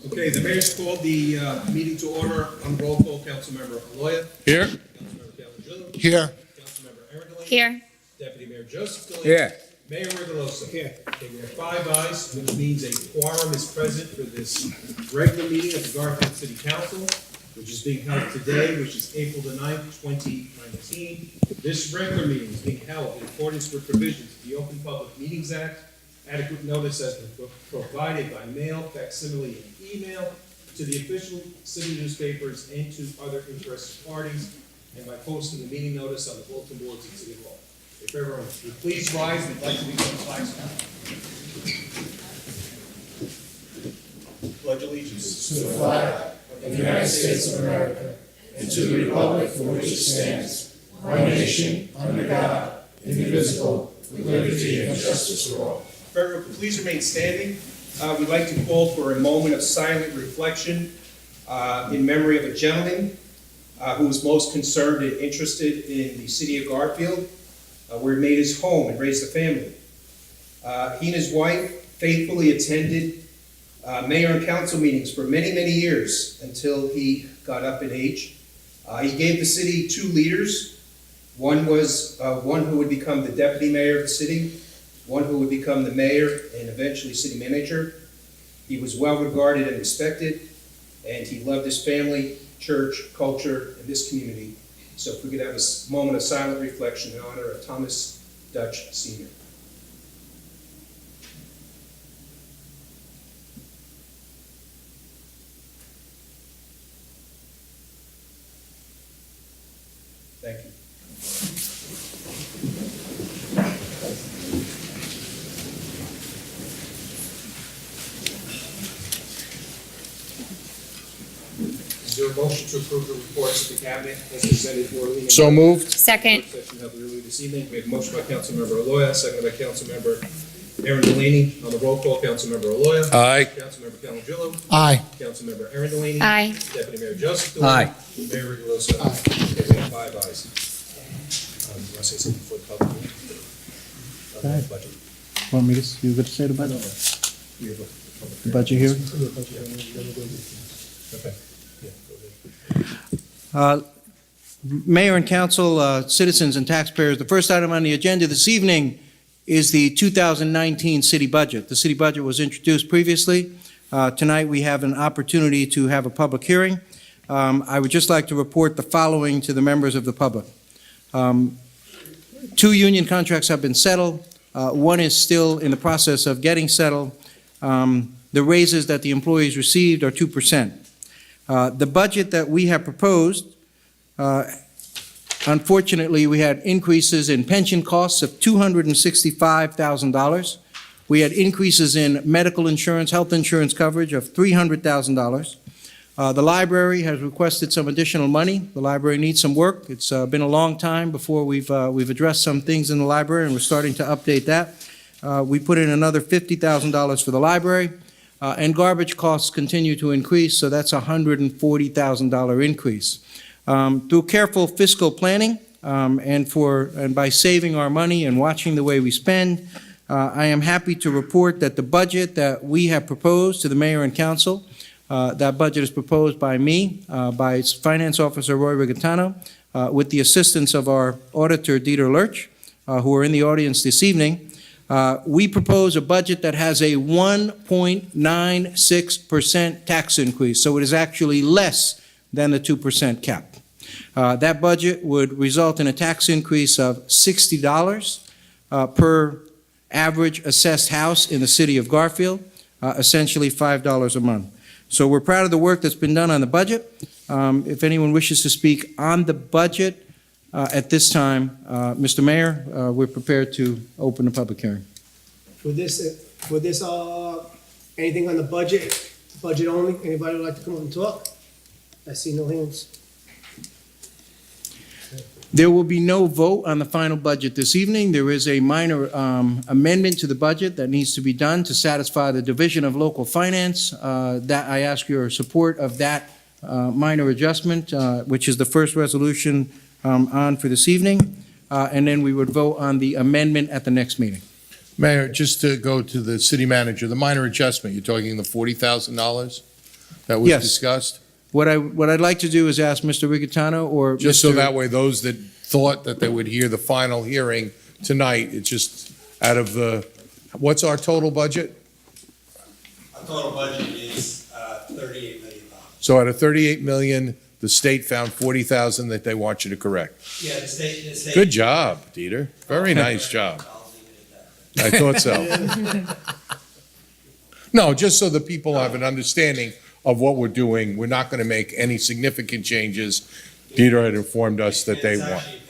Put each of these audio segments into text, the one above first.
Okay, the mayor's called the meeting to order. On roll call, Councilmember Aloya. Here. Councilmember Calangillo. Here. Councilmember Aaron. Here. Deputy Mayor Joseph. Here. Mayor Rigoloso. Here. Okay, we have 5 ayes, which means a quorum is present for this regular meeting of the Garfield City Council, which is being held today, which is April the 9th, 2019. This regular meeting is being held in accordance with provisions of the Open Public Meetings Act. Adequate notice has been provided by mail, facsimile, and email to the official city newspapers and to other interested parties, and by posting the meeting notice on the bulletin boards at City Hall. If everyone would please rise, we'd like to begin the flags now. Pledge allegiance to the flag of the United States of America and to the republic for which it stands, one nation, under God, indivisible, with liberty and justice for all. If everyone could please remain standing. We'd like to call for a moment of silent reflection in memory of a gentleman who was most concerned and interested in the city of Garfield, where he made his home and raised a family. He and his wife faithfully attended mayor and council meetings for many, many years until he got up in age. He gave the city 2 leaders. One was one who would become the deputy mayor of the city, one who would become the mayor and eventually city manager. He was well regarded and respected, and he loved his family, church, culture, and this community. So if we could have a moment of silent reflection in honor of Thomas Dutch Sr. Thank you. Is there a motion to approve the reports of the cabinet as presented orally? So moved. Second. Session held earlier this evening. We have a motion by Councilmember Aloya, seconded by Councilmember Aaron Delaney. On the roll call, Councilmember Aloya. Aye. Councilmember Calangillo. Aye. Councilmember Aaron Delaney. Aye. Deputy Mayor Joseph Delaney. Aye. Mayor Rigoloso. Okay, we have 5 ayes. You want to say something before the public meeting? Go ahead. Budget. Want me to, you good to say the budget? We have a public The hearing. budget hearing? Okay. Yeah, go ahead. Mayor and council, citizens and taxpayers, the first item on the agenda this evening is the 2019 city budget. The city budget was introduced previously. Tonight we have an opportunity to have a public hearing. I would just like to report the following to the members of the public. 2 union contracts have been settled. One is still in the process of getting settled. The raises that the employees received are 2%. The budget that we have proposed, unfortunately, we had increases in pension costs of $265,000. We had increases in medical insurance, health insurance coverage of $300,000. The library has requested some additional money. The library needs some work. It's been a long time before we've addressed some things in the library, and we're starting to update that. We put in another $50,000 for the library. And garbage costs continue to increase, so that's a $140,000 increase. Through careful fiscal planning and by saving our money and watching the way we spend, I am happy to report that the budget that we have proposed to the mayor and council, that budget is proposed by me, by Finance Officer Roy Rigatano, with the assistance of our auditor Dieter Lurch, who are in the audience this evening. We propose a budget that has a 1.96% tax increase, so it is actually less than the 2% cap. That budget would result in a tax increase of $60 per average assessed house in the city of Garfield, essentially $5 a month. So we're proud of the work that's been done on the budget. If anyone wishes to speak on the budget, at this time, Mr. Mayor, we're prepared to open the public hearing. For this, anything on the budget only, anybody would like to come up and talk? I see no hands. There will be no vote on the final budget this evening. There is a minor amendment to the budget that needs to be done to satisfy the Division of Local Finance. That I ask your support of that minor adjustment, which is the first resolution on for this evening, and then we would vote on the amendment at the next meeting. Mayor, just to go to the city manager, the minor adjustment, you're talking the $40,000? that was Yes. discussed? What I'd like to do is ask Mr. Rigatano or Just so Mr. that way, those that thought that they would hear the final hearing tonight, it's just out of the, what's our total budget? Our total budget is $38 million. So out of 38 million, the state found 40,000 that they want you to correct. Yeah, the state. Good job, Dieter. Very nice job. I'll leave it at that. I thought so. No, just so the people have an understanding of what we're doing. We're not going to make any significant changes. Dieter had informed us that they It's want. actually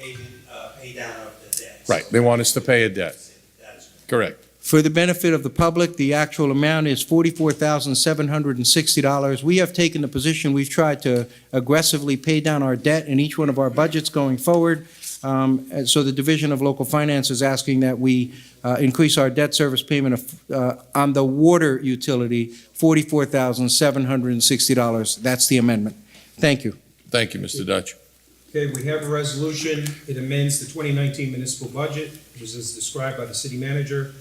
pay down of the debt. Right, they want us to pay a debt. That is Correct. For the benefit of the public, the actual amount is $44,760. We have taken the position, we've tried to aggressively pay down our debt in each one of our budgets going forward. And so the Division of Local Finance is asking that we increase our debt service payment on the water utility, $44,760. That's the amendment. Thank you. Thank you, Mr. Dutch. Okay, we have a resolution. It amends the 2019 municipal budget, which is as described by the city manager.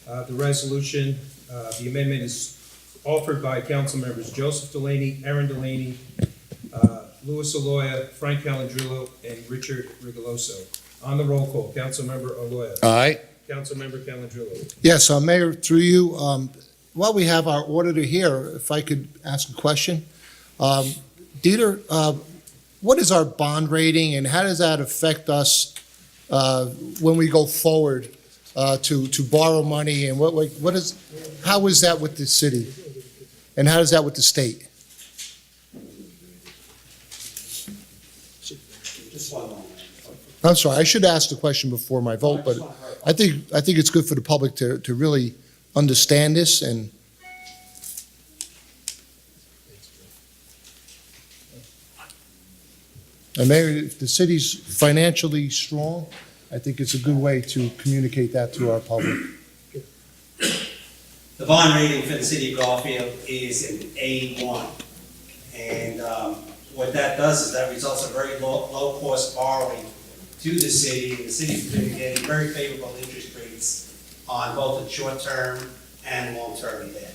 The resolution, the amendment is offered by council members Joseph Delaney, Aaron Delaney, Louis Aloya, Frank Calandrillo, and Richard Rigoloso. On the roll call, Councilmember Aloya. Aye. Councilmember Calandrillo. Yes, Mayor, through you, while we have our auditor here, if I could ask a question. Dieter, what is our bond rating and how does that affect us when we go forward to borrow money and how is that with the city? And how is that with the state? Just one moment. I'm sorry, I should ask the question before my vote, but I think it's good for the public to really understand this and. And Mayor, if the city's financially strong, I think it's a good way to communicate that to our public. The bond rating for the city of Garfield is an A1. And what that does is that results in very low-cost borrowing to the city. And the city's been getting very favorable interest rates on both the short-term and long-term debt.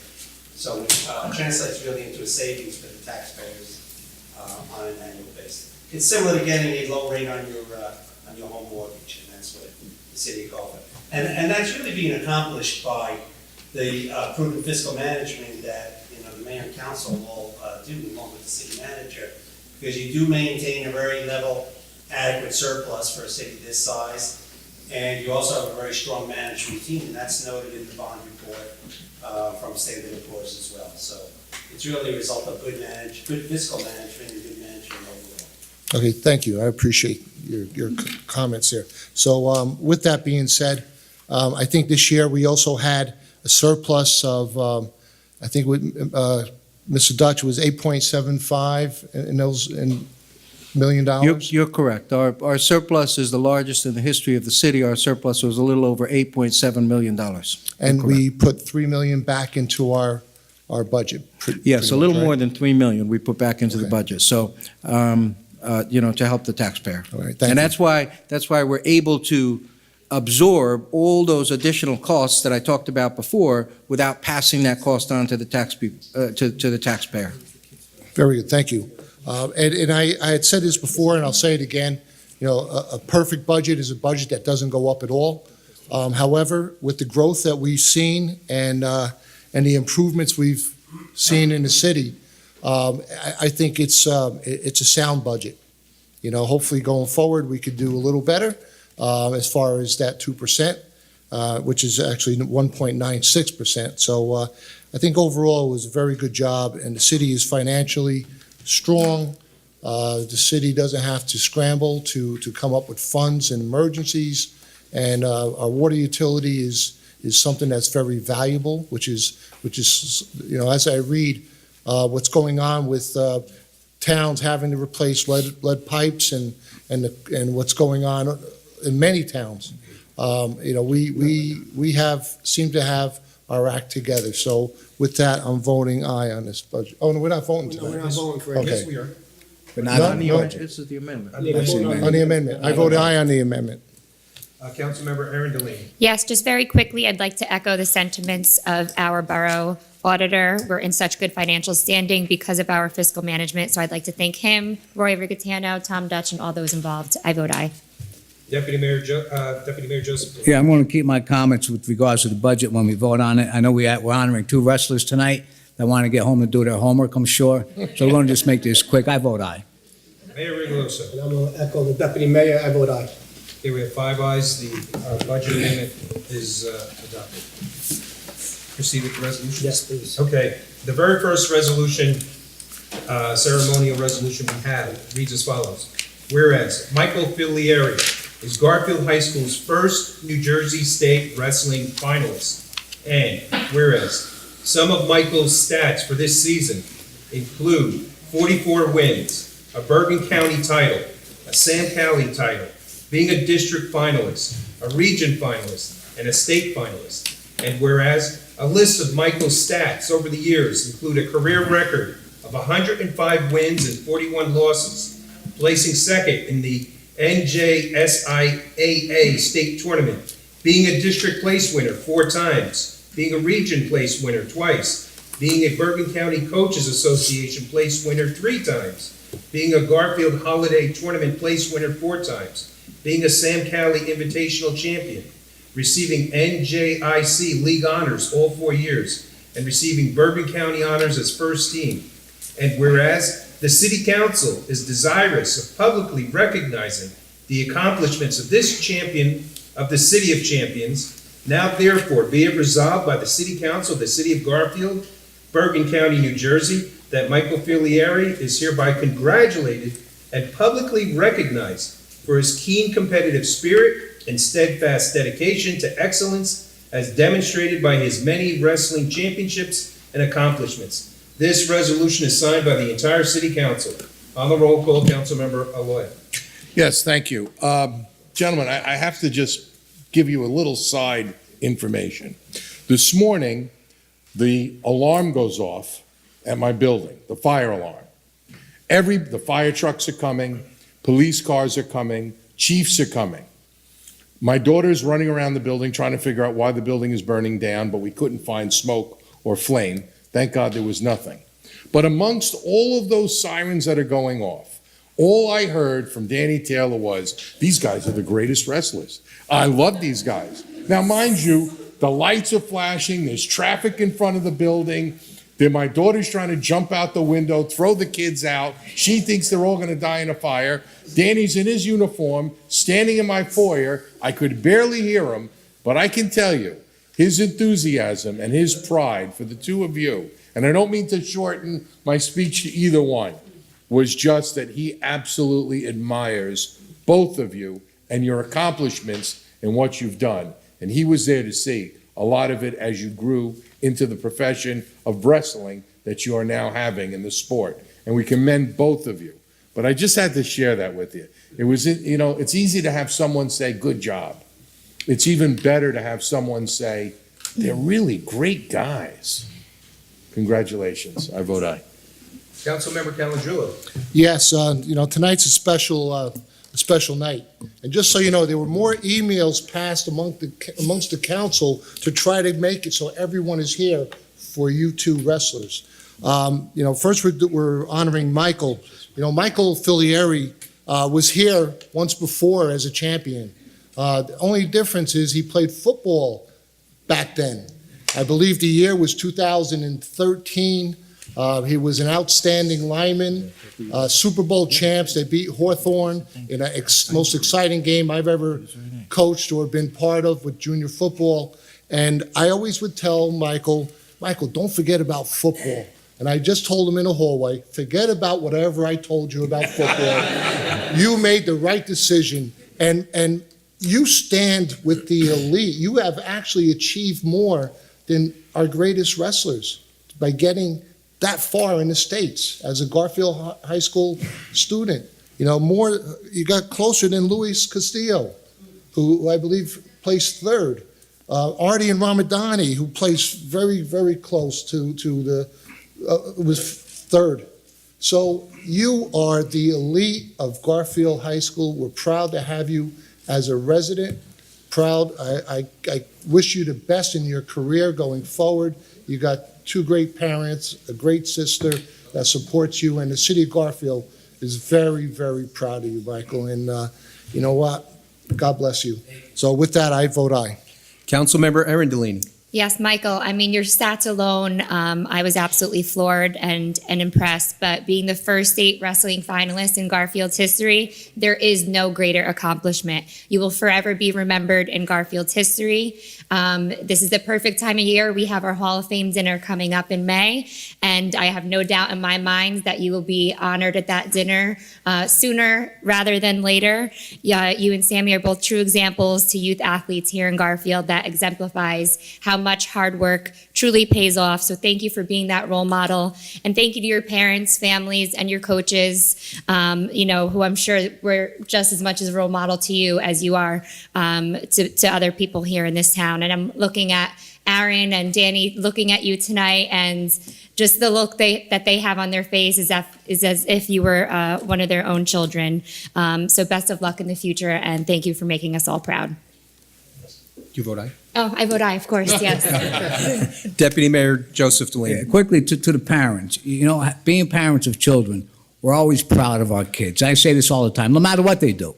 So it translates really into a savings for the taxpayers on an annual basis. It's similar to getting a low rate on your home mortgage, and that's what the city of Garfield. And that's really being accomplished by the prudent fiscal management that the mayor and council will do along with the city manager, because you do maintain a very level, adequate surplus for a city this size, and you also have a very strong management team, and that's noted in the bond report from Standard & Poor's as well. So it's really a result of good fiscal management and good management overall. Okay, thank you. I appreciate your comments there. So with that being said, I think this year we also had a surplus of, I think with Mr. Dutch was 8.75 in $1 million. You're correct. Our surplus is the largest in the history of the city. Our surplus was a little over $8.7 million. And we put $3 million back into our budget. Yes, a pretty little much, more right? than $3 million we put back into the Okay. budget. So, to help the taxpayer. All right, thank And you. that's why we're able to absorb all those additional costs that I talked about before without passing that cost on to the taxpayer. Very good, thank you. And I had said this before, and I'll say it again, a perfect budget is a budget that doesn't go up at all. However, with the growth that we've seen and the improvements we've seen in the city, I think it's a sound budget. Hopefully going forward, we could do a little better as far as that 2%, which is actually 1.96%. So I think overall it was a very good job, and the city is financially strong. The city doesn't have to scramble to come up with funds in emergencies, and our water utility is something that's very valuable, which is as I read what's going on with towns having to replace lead pipes and what's going on in many towns. We seem to have our act together. So with that, I'm voting aye on this budget. Oh, no, we're not voting tonight. We're not voting for it. Okay. Yes, we are. But not on the No, budget. This is the amendment. On the amendment. On the amendment. I voted aye on the amendment. Councilmember Aaron Delaney. Yes, just very quickly, I'd like to echo the sentiments of our borough auditor. We're in such good financial standing because of our fiscal management. So I'd like to thank him, Roy Rigatano, Tom Dutch, and all those involved. I vote aye. Deputy Mayor Joseph. Yeah, I'm going to keep my comments with regards to the budget when we vote on it. I know we're honoring two wrestlers tonight that want to get home and do their homework, I'm sure. So we're going to just make this quick. I vote aye. Mayor Rigoloso. And I'm going to echo the deputy mayor, I vote aye. Okay, we have 5 ayes. The budget amendment is adopted. Proceed with the resolution? Yes, please. Okay, the very first resolution, ceremonial resolution we have reads as follows. Whereas Michael Filieri is Garfield High School's first New Jersey State Wrestling finalist. And whereas some of Michael's stats for this season include 44 wins, a Bergen County title, a Sam County title, being a district finalist, a region finalist, and a state finalist. And whereas a list of Michael's stats over the years include a career record of 105 wins and 41 losses, placing second in the NJSIAA state tournament, being a district place winner 4 times, being a region place winner twice, being a Bergen County Coaches Association place winner 3 times, being a Garfield Holiday Tournament place winner 4 times, being a Sam Cowley Invitational champion, receiving NJIC League honors all 4 years, and receiving Bergen County honors as first team. And whereas the City Council is desirous of publicly recognizing the accomplishments of this champion of the City of Champions, now therefore be it resolved by the City Council of the City of Garfield, Bergen County, New Jersey, that Michael Filieri is hereby congratulated and publicly recognized for his keen competitive spirit and steadfast dedication to excellence as demonstrated by his many wrestling championships and accomplishments. This resolution is signed by the entire City Council. On the roll call, Councilmember Aloy. Yes, thank you. Gentlemen, I have to just give you a little side information. This morning, the alarm goes off at my building, the fire alarm. The fire trucks are coming, police cars are coming, chiefs are coming. My daughter's running around the building trying to figure out why the building is burning down, but we couldn't find smoke or flame. Thank God there was nothing. But amongst all of those sirens that are going off, all I heard from Danny Taylor was, these guys are the greatest wrestlers. I love these guys. Now, mind you, the lights are flashing, there's traffic in front of the building. Then my daughter's trying to jump out the window, throw the kids out. She thinks they're all gonna die in a fire. Danny's in his uniform, standing in my foyer. I could barely hear him, but I can tell you, his enthusiasm and his pride for the two of you, and I don't mean to shorten my speech to either one, was just that he absolutely admires both of you and your accomplishments and what you've done. And he was there to see a lot of it as you grew into the profession of wrestling that you are now having in the sport. And we commend both of you. But I just had to share that with you. It was, it's easy to have someone say, good job. It's even better to have someone say, they're really great guys. Congratulations. I vote aye. Councilmember Calangelo. Yes, tonight's a special night. And just so you know, there were more emails passed amongst the council to try to make it so everyone is here for you two wrestlers. First we're honoring Michael. Michael Filieri was here once before as a champion. The only difference is he played football back then. I believe the year was 2013. He was an outstanding lineman, Super Bowl champs. They beat Hawthorne in a most exciting game I've ever coached or been part of with junior football. And I always would tell Michael, don't forget about football. And I just told him in the hallway, forget about whatever I told you about football. You made the right decision. And you stand with the elite. You have actually achieved more than our greatest wrestlers by getting that far in the States as a Garfield High School student. You got closer than Luis Castillo, who I believe placed third. Artie and Ramadani, who placed very, very close was third. So you are the elite of Garfield High School. We're proud to have you as a resident. Proud. I wish you the best in your career going forward. You got two great parents, a great sister that supports you, and the city of Garfield is very, very proud of you, Michael. And you know what? God bless you. So with that, I vote aye. Councilmember Erin Delaney. Yes, Michael, I mean, your stats alone, I was absolutely floored and impressed, but being the first state wrestling finalist in Garfield's history, there is no greater accomplishment. You will forever be remembered in Garfield's history. This is the perfect time of year. We have our Hall of Fame dinner coming up in May, and I have no doubt in my mind that you will be honored at that dinner sooner rather than later. Yeah, you and Sammy are both true examples to youth athletes here in Garfield that exemplifies how much hard work truly pays off. So thank you for being that role model. And thank you to your parents, families, and your coaches, who I'm sure were just as much as a role model to you as you are to other people here in this town. And I'm looking at Aaron and Danny looking at you tonight, and just the look that they have on their face is as if you were one of their own children. So best of luck in the future, and thank you for making us all proud. You vote aye. Oh, I vote aye, of course, yes. Deputy Mayor Joseph Delaney. Quickly to the parents, being parents of children, we're always proud of our kids. I say this all the time, no matter what they do.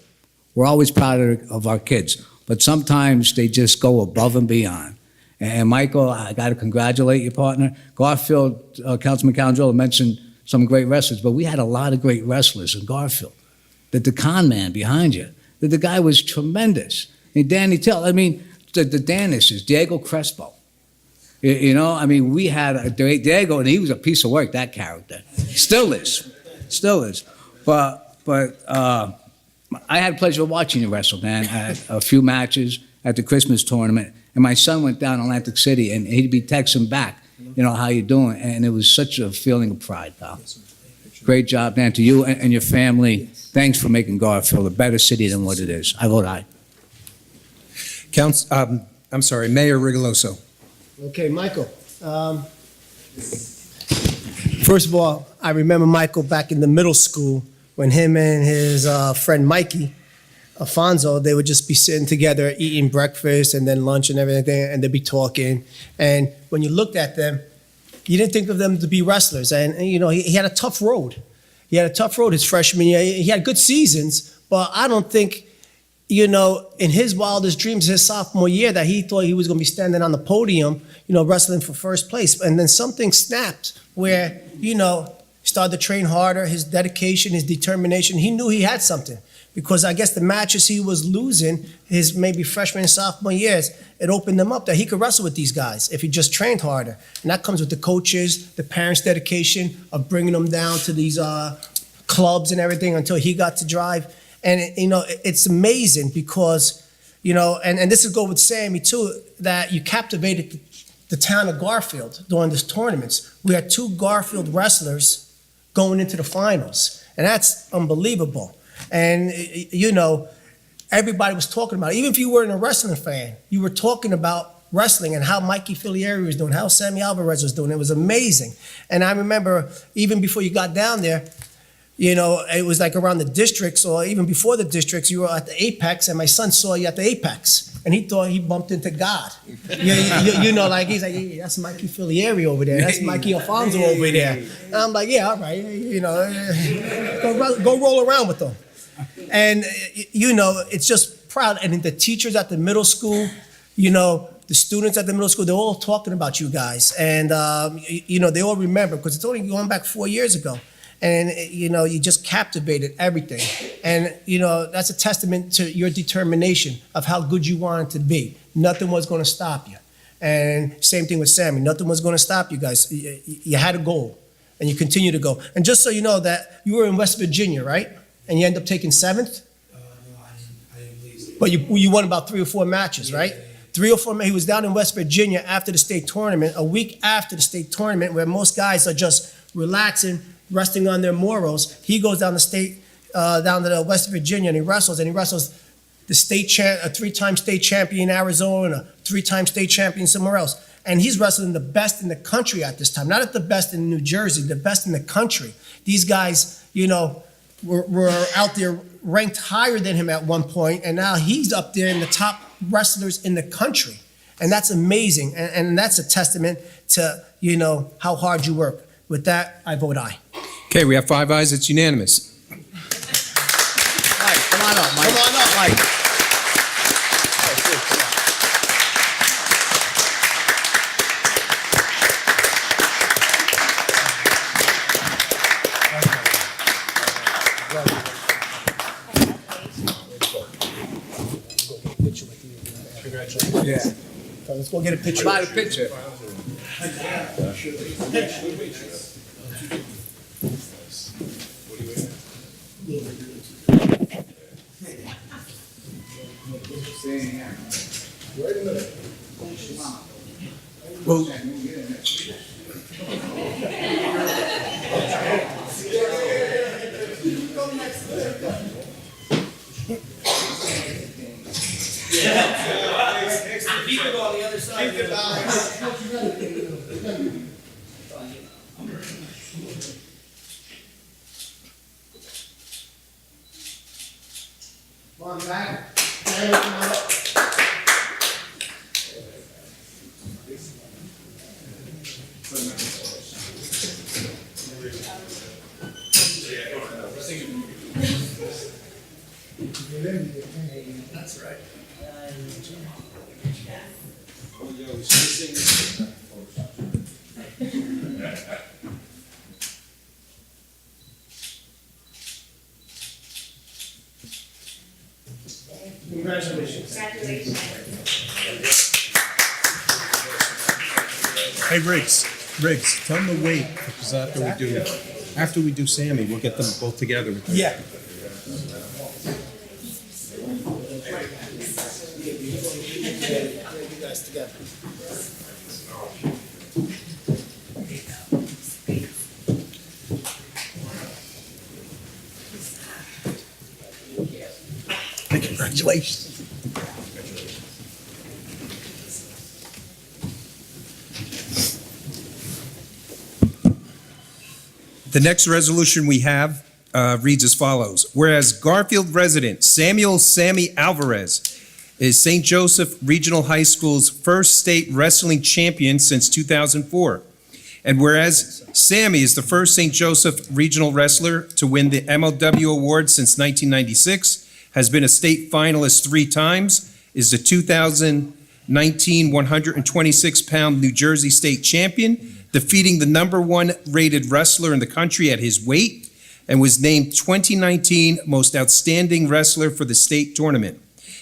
We're always proud of our kids, but sometimes they just go above and beyond. And Michael, I got to congratulate your partner. Garfield, Councilman Calandrella mentioned some great wrestlers, but we had a lot of great wrestlers in Garfield. The con man behind you, the guy was tremendous. And Danny Tell, the Danishes, Diego Crespo. We had Diego, and he was a piece of work, that character. Still is. But I had the pleasure of watching you wrestle, man, at a few matches at the Christmas tournament. And my son went down to Atlantic City, and he'd be texting back, how you doing? And it was such a feeling of pride, pal. Great job, man, to you and your family. Thanks for making Garfield a better city than what it is. I vote aye. Mayor Rigoloso. Okay, Michael. First of all, I remember Michael back in the middle school when him and his friend Mikey, Alfonso, they would just be sitting together eating breakfast and then lunch and everything, and they'd be talking. And when you looked at them, you didn't think of them to be wrestlers. And he had a tough road. He had a tough road his freshman year. He had good seasons, but I don't think, in his wildest dreams, his sophomore year, that he thought he was going to be standing on the podium, wrestling for first place. And then something snapped where, he started to train harder, his dedication, his determination. He knew he had something, because I guess the matches he was losing his maybe freshman and sophomore years, it opened him up that he could wrestle with these guys if he just trained harder. And that comes with the coaches, the parents' dedication of bringing them down to these clubs and everything until he got to drive. And, it's amazing because, and this is go with Sammy too, that you captivated the town of Garfield during this tournaments. We had two Garfield wrestlers going into the finals, and that's unbelievable. And, everybody was talking about it. Even if you weren't a wrestling fan, you were talking about wrestling and how Mikey Filieri was doing, how Sammy Alvarez was doing. It was amazing. And I remember even before you got down there, it was like around the districts or even before the districts, you were at the Apex, and my son saw you at the Apex, and he thought he bumped into God. He's like, hey, that's Mikey Filieri over there. That's Mikey Alfonso over there. And I'm like, yeah, all right, go roll around with them. And, it's just proud. And the teachers at the middle school, the students at the middle school, they're all talking about you guys. And, they all remember, because it's only going back 4 years ago. And, you just captivated everything. And, that's a testament to your determination of how good you wanted to be. Nothing was going to stop you. And same thing with Sammy. Nothing was going to stop you guys. You had a goal, and you continue to go. And just so you know that you were in West Virginia, right? And you end up taking 7th? No, I didn't believe so. But you won about 3 or 4 matches, right? 3 or 4. He was down in West Virginia after the state tournament, a week after the state tournament, where most guys are just relaxing, resting on their morals. He goes down down to the West Virginia, and he wrestles the a 3-time state champion in Arizona, a 3-time state champion somewhere else. And he's wrestling the best in the country at this time. Not at the best in New Jersey, the best in the country. These guys, were out there ranked higher than him at one point, and now he's up there in the top wrestlers in the country. And that's amazing. And that's a testament to, you know, how hard you work. With that, I vote aye. Okay, we have 5 ayes. It's unanimous. Mike, come on up, Mike. Come on up. Mike. Yeah. So let's go get a picture. About a picture. Come on, back. Congratulations. Hey, Riggs, tell them to wait, because after we do Sammy, we'll get them both together. Yeah. You guys together. Congratulations. The next resolution we have reads as follows. Whereas Garfield resident Samuel Sammy Alvarez is St. Joseph Regional High School's first state wrestling champion since 2004. And whereas Sammy is the first St. Joseph regional wrestler to win the MLW award since 1996, has been a state finalist 3 times, is the 2019 126-pound New Jersey state champion, defeating the #1 rated wrestler in the country at his weight, and was named 2019 Most Outstanding Wrestler for the state tournament.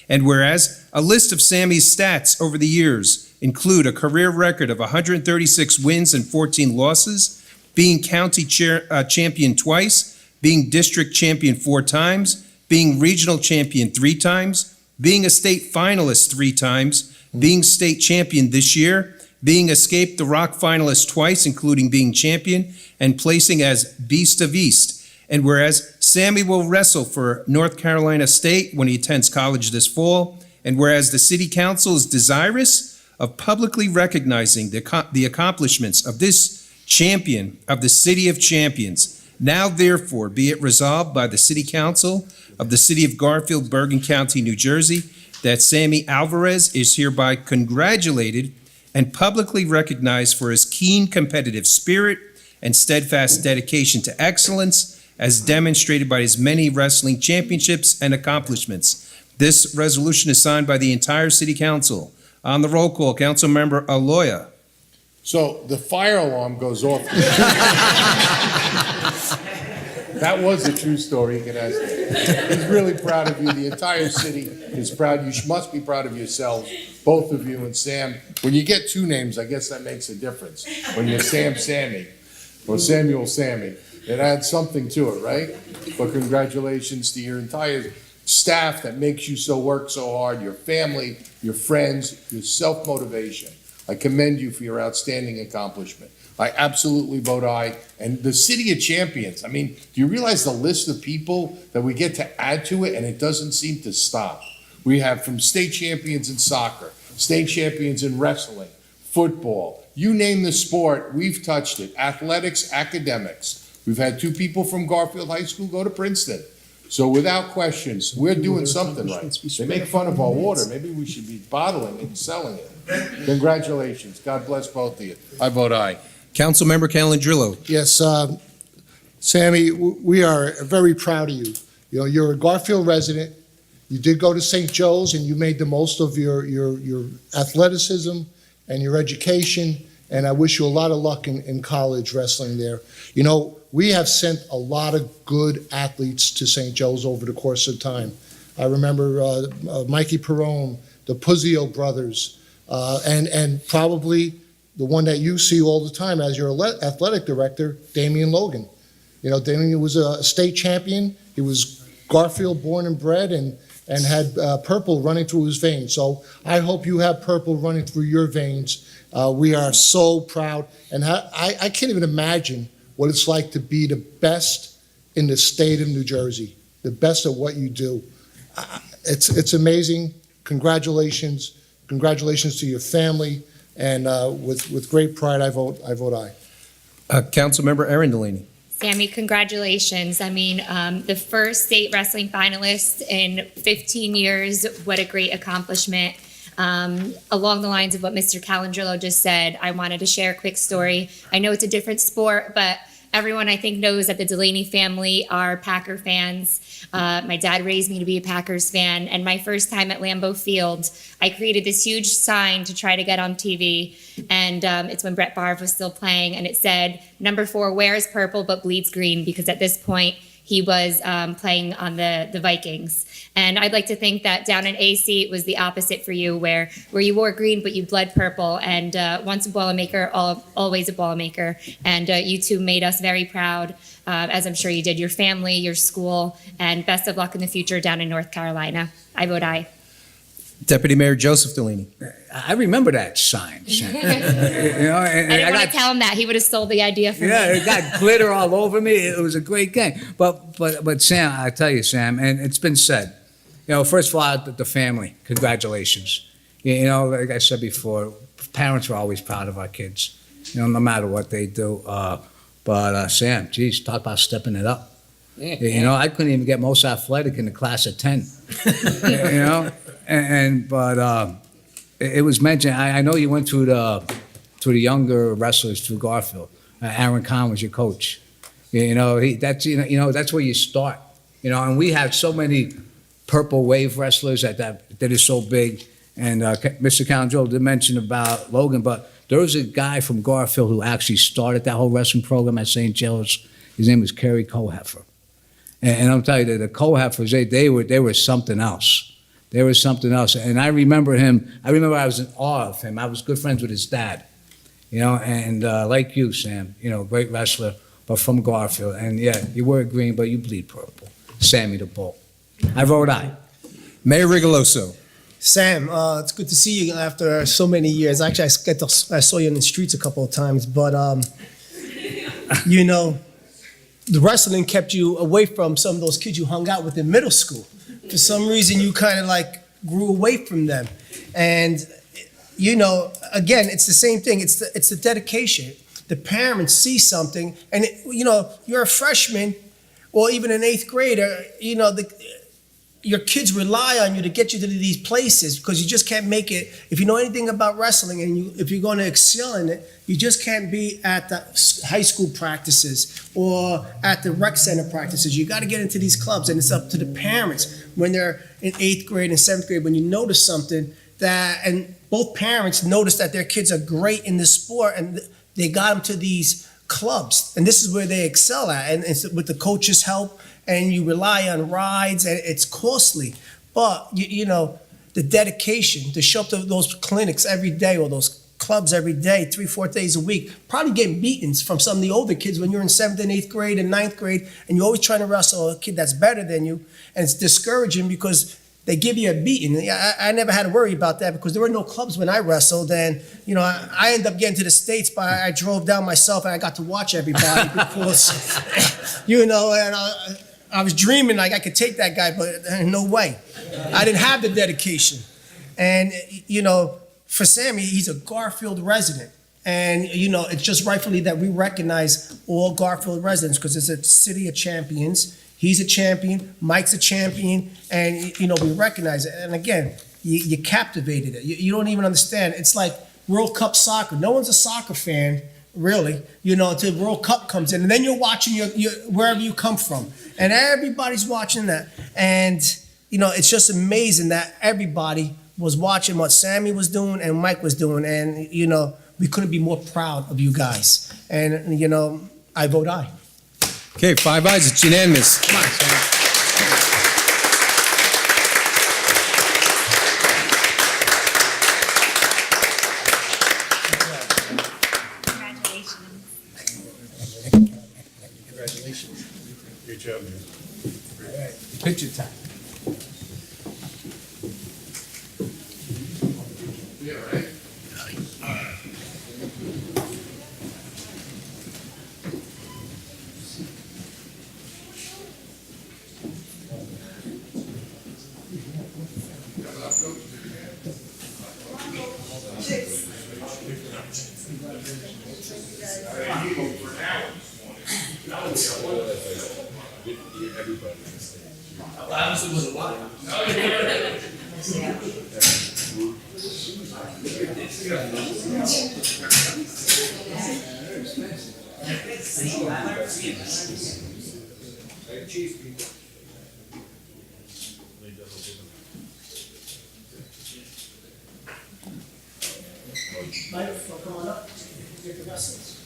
And whereas a list of Sammy's stats over the years include a career record of 136 wins and 14 losses, being county champion twice, being district champion 4 times, being regional champion 3 times, being a state finalist 3 times, being state champion this year, being Escape the Rock finalist twice, including being champion, and placing as Beast of East. And whereas Sammy will wrestle for North Carolina State when he attends college this fall, and whereas the City Council is desirous of publicly recognizing the accomplishments of this champion of the City of Champions, now therefore be it resolved by the City Council of the City of Garfield, Bergen County, New Jersey, that Sammy Alvarez is hereby congratulated and publicly recognized for his keen competitive spirit and steadfast dedication to excellence, as demonstrated by his many wrestling championships and accomplishments. This resolution is signed by the entire City Council. On the roll call, Councilmember Aloya. So the fire alarm goes off. That was a true story. You can ask him. He's really proud of you. The entire city is proud. You must be proud of yourselves, both of you and Sam. When you get 2 names, I guess that makes a difference. When you're Sam Sammy or Samuel Sammy, it adds something to it, right? But congratulations to your entire staff that makes you work so hard, your family, your friends, your self-motivation. I commend you for your outstanding accomplishment. I absolutely vote aye. And the City of Champions, I mean, do you realize the list of people that we get to add to it, and it doesn't seem to stop? We have from state champions in soccer, state champions in wrestling, football, you name the sport, we've touched it. Athletics, academics. We've had 2 people from Garfield High School go to Princeton. So without questions, we're doing something right. They make fun of our water. Maybe we should be bottling it and selling it. Congratulations. God bless both of you. I vote aye. Councilmember Calandrillo. Yes, Sammy, we are very proud of you. You know, you're a Garfield resident. You did go to St. Joe's, and you made the most of your athleticism and your education, and I wish you a lot of luck in college wrestling there. You know, we have sent a lot of good athletes to St. Joe's over the course of time. I remember Mikey Perrone, the Puzzio brothers, and probably the one that you see all the time as your athletic director, Damian Logan. You know, Damian was a state champion. He was Garfield born and bred and had purple running through his veins. So I hope you have purple running through your veins. We are so proud. And I can't even imagine what it's like to be the best in the state of New Jersey, the best at what you do. It's amazing. Congratulations. Congratulations to your family. And with great pride, I vote aye. Councilmember Erin Delaney. Sammy, congratulations. I mean, the first state wrestling finalist in 15 years. What a great accomplishment. Along the lines of what Mr. Calandrillo just said, I wanted to share a quick story. I know it's a different sport, but everyone I think knows that the Delaney family are Packer fans. My dad raised me to be a Packers fan, and my first time at Lambeau Field, I created this huge sign to try to get on TV, and it's when Brett Favre was still playing, and it said, "Number 4 wears purple but bleeds green," because at this point, he was playing on the Vikings. And I'd like to think that down in AC, it was the opposite for you, where you wore green, but you bled purple. And once a Boilermaker, always a Boilermaker. And you two made us very proud, as I'm sure you did, your family, your school, and best of luck in the future down in North Carolina. I vote aye. Deputy Mayor Joseph Delaney. I remember that sign. Sam. You know, and I didn't want to tell him that. He would have stole the idea from me. Yeah, it got glitter all over me. It was a great game. But Sam, I tell you, Sam, and it's been said, you know, first of all, the family, congratulations. You know, like I said before, parents are always proud of our kids, you know, no matter what they do. But Sam, geez, talk about stepping it up. You know, I couldn't even get most athletic in the class of 10. You know, but it was mentioned. I know you went to the younger wrestlers through Garfield. Aaron Kahn was your coach. You know, that's where you start. You know, and we had so many purple wave wrestlers that is so big. And Mr. Calandrillo did mention about Logan, but there was a guy from Garfield who actually started that whole wrestling program at St. Joe's. His name was Kerry Koheffer. And I'm telling you, the Koheffers, they were something else. They were something else. And I remember him. I was in awe of him. I was good friends with his dad. You know, and like you, Sam, you know, great wrestler, but from Garfield. And yeah, you wear green, but you bleed purple. Sammy the Bull. I vote aye. Mayor Rigoloso. Sam, it's good to see you after so many years. Actually, I saw you in the streets a couple of times, but you know, the wrestling kept you away from some of those kids you hung out with in middle school. For some reason, you kind of like grew away from them. And, you know, again, it's the same thing. It's the dedication. The parents see something, and, you know, you're a freshman or even an 8th grader, you know, your kids rely on you to get you to these places because you just can't make it. If you know anything about wrestling and if you're going to excel in it, you just can't be at the high school practices or at the rec center practices. You got to get into these clubs, and it's up to the parents when they're in 8th grade and 7th grade, when you notice something and both parents notice that their kids are great in this sport and they got them to these clubs, and this is where they excel at, and it's with the coach's help. And you rely on rides, and it's costly. But, you know, the dedication to show up to those clinics every day or those clubs every day, 3-4 days a week, probably getting beatings from some of the older kids when you're in 7th and 8th grade and 9th grade, and you're always trying to wrestle a kid that's better than you. And it's discouraging because they give you a beating. I never had to worry about that because there were no clubs when I wrestled. And, you know, I ended up getting to the States, but I drove down myself and I got to watch everybody because, you know, and I was dreaming like I could take that guy, but no way. I didn't have the dedication. And, you know, for Sammy, he's a Garfield resident. And, you know, it's just rightfully that we recognize all Garfield residents because it's a city of champions. He's a champion, Mike's a champion, and, you know, we recognize it. And again, you captivated it. You don't even understand. It's like World Cup soccer. No one's a soccer fan really, until the World Cup comes in. And then you're watching your wherever you come from. And everybody's watching that. And, it's just amazing that everybody was watching what Sammy was doing and Mike was doing. And, we couldn't be more proud of you guys. And, I vote aye. Okay, 5 ayes, it's unanimous. Come on, Sam. Congratulations. Good job, man. Picture time. Yeah, right. Mike, come on up. Get the wrestlers.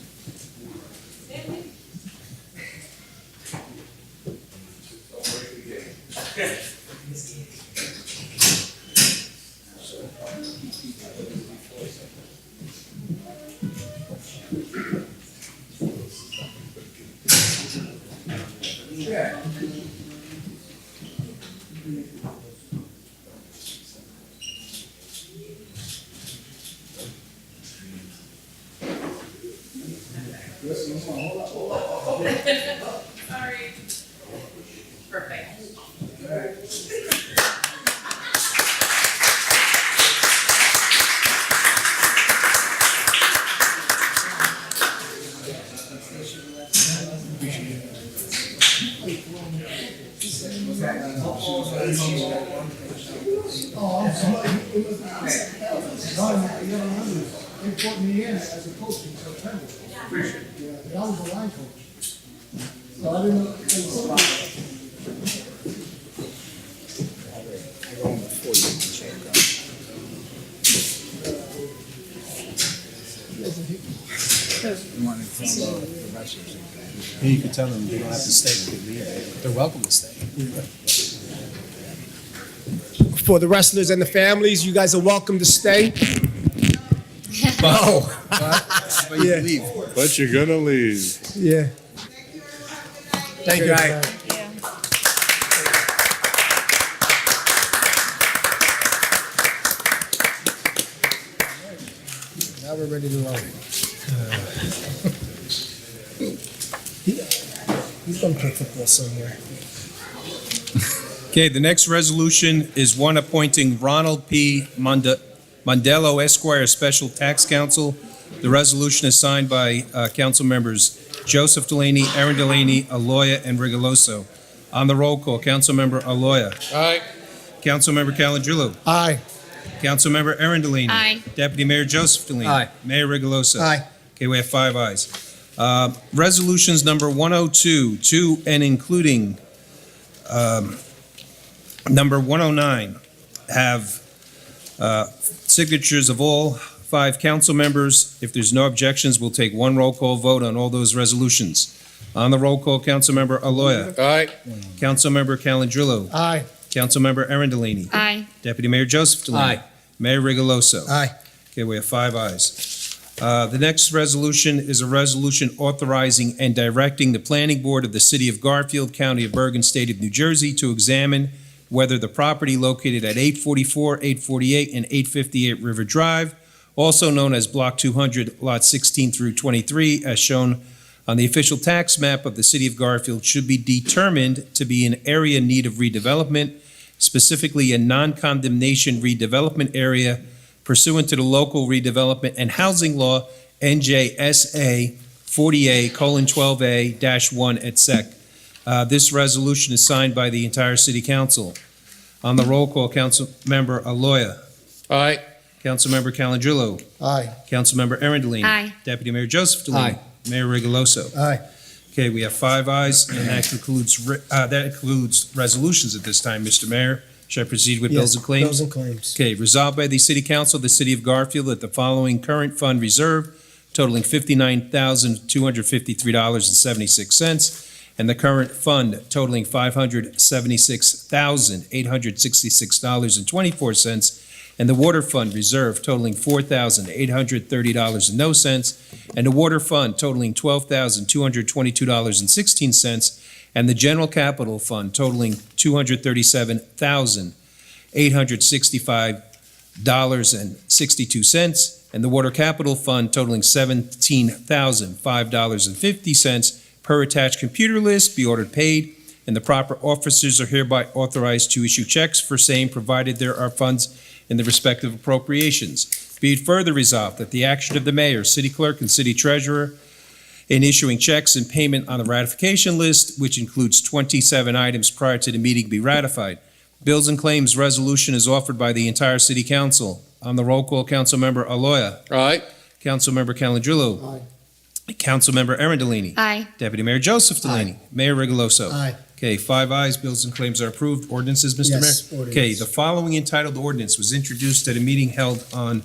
Sorry. Perfect. They put me in as a coach in September. Yeah, I was a line coach. So I didn't know. Yeah, you can tell them they don't have to stay, they can leave. They're welcome to stay. For the wrestlers and the families, you guys are welcome to stay. Oh. Yeah. But you're gonna leave. Yeah. Thank you. Now we're ready to roll. He's gonna play football somewhere. Okay, the next resolution is one appointing Ronald P. Mondello Esquire Special Tax Counsel. The resolution is signed by council members Joseph Delaney, Aaron Delaney, Aloya, and Rigoloso. On the roll call, Councilmember Aloya. Aye. Councilmember Calendrillo. Aye. Councilmember Aaron Delaney. Aye. Deputy Mayor Joseph Delaney. Aye. Mayor Rigoloso. Aye. Okay, we have 5 ayes. Resolutions number 102 to and including number 109 have signatures of all 5 council members. If there's no objections, we'll take one roll call vote on all those resolutions. On the roll call, Councilmember Aloya. Aye. Councilmember Calendrillo. Aye. Councilmember Aaron Delaney. Aye. Deputy Mayor Joseph Delaney. Aye. Mayor Rigoloso. Aye. Okay, we have 5 ayes. The next resolution is a resolution authorizing and directing the Planning Board of the City of Garfield, County of Bergen, State of New Jersey to examine whether the property located at 844, 848, and 858 River Drive, also known as Block 200, Lot 16 through 23, as shown on the official tax map of the City of Garfield, should be determined to be an area in need of redevelopment, specifically a non-condemnation redevelopment area pursuant to the local redevelopment and housing law, NJSA 40A:12A-1 et sec. This resolution is signed by the entire city council. On the roll call, Councilmember Aloya. Aye. Councilmember Calendrillo. Aye. Councilmember Arundellini. Aye. Deputy Mayor Joseph Delaney. Aye. Mayor Rigoloso. Aye. Okay, we have 5 ayes, and that concludes resolutions at this time, Mr. Mayor. Should I proceed with bills and Yes, claims? Bills and claims. Okay, resolved by the City Council of the City of Garfield that the following current fund reserve totaling $59,253.76, and the current fund totaling $576,866.24, and the water fund reserve totaling $4,830.00, and the water fund totaling $12,222.16, and the general capital fund totaling $237,865.62, and the water capital fund totaling $17,005.50 per attached computer list be ordered paid, and the proper officers are hereby authorized to issue checks for same provided there are funds in the respective appropriations. Be it further resolved that the action of the mayor, city clerk, and city treasurer in issuing checks and payment on the ratification list, which includes 27 items prior to the meeting, be ratified. Bills and claims resolution is offered by the entire city council. On the roll call, Councilmember Aloya. Aye. Councilmember Calendrillo. Aye. Councilmember Arundellini. Aye. Deputy Mayor Joseph Delaney. Mayor Rigoloso. Aye. Okay, 5 ayes, bills and claims are approved. Ordinances, Mr. Mayor? Yes, Okay, ordinance. the following entitled ordinance was introduced at a meeting held on